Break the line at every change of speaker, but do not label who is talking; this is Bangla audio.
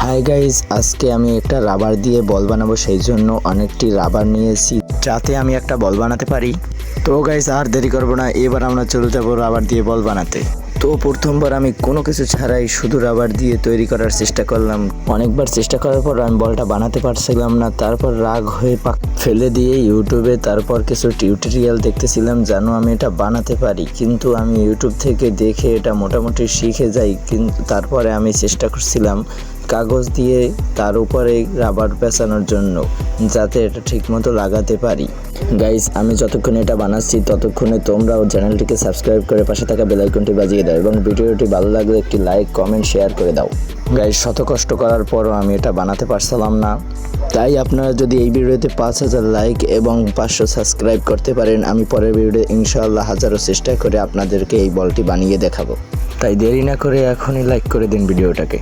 হাই গাইস, আজকে আমি একটা রাবার দিয়ে বল বানাবো, সেই জন্য অনেকটি রাবার নিয়েছি যাতে আমি একটা বল বানাতে পারি। তো গাইস আর দেরি করবো না, এবার আমরা চলে যাবো রাবার দিয়ে বল বানাতে। তো প্রথমবার আমি কোনো কিছু ছাড়াই শুধু রাবার দিয়ে তৈরি করার চেষ্টা করলাম। অনেকবার চেষ্টা করার পর আমি বলটা বানাতে পারছিলাম না। তারপর রাগ হয়ে ফেলে দিয়ে ইউটিউবে তারপর কিছু টিউটোরিয়াল দেখতেছিলাম যেন আমি এটা বানাতে পারি, কিন্তু আমি ইউটিউব থেকে দেখে এটা মোটামুটি শিখে যাই। কিন্তু তারপরে আমি চেষ্টা করছিলাম কাগজ দিয়ে তার উপরে রাবার পেঁচানোর জন্য, যাতে এটা ঠিকমতো লাগাতে পারি। গাইস আমি যতক্ষণ এটা বানাচ্ছি ততক্ষণে তোমরাও চ্যানেলটিকে সাবস্ক্রাইব করে পাশে থাকা বেল আইকনটি বাজিয়ে দাও এবং ভিডিওটি ভালো লাগলে একটি লাইক কমেন্ট শেয়ার করে দাও। গাইস শত কষ্ট করার পরও আমি এটা বানাতে পারছিলাম না, তাই আপনারা যদি এই ভিডিওতে 5000 লাইক এবং 500 সাবস্ক্রাইব করতে পারেন, আমি পরের ভিডিওতে ইনশাআল্লাহ হাজারো চেষ্টা করে আপনাদেরকে এই বলটি বানিয়ে দেখাবো। তাই দেরি না করে এখনই লাইক করে দিন ভিডিওটাকে।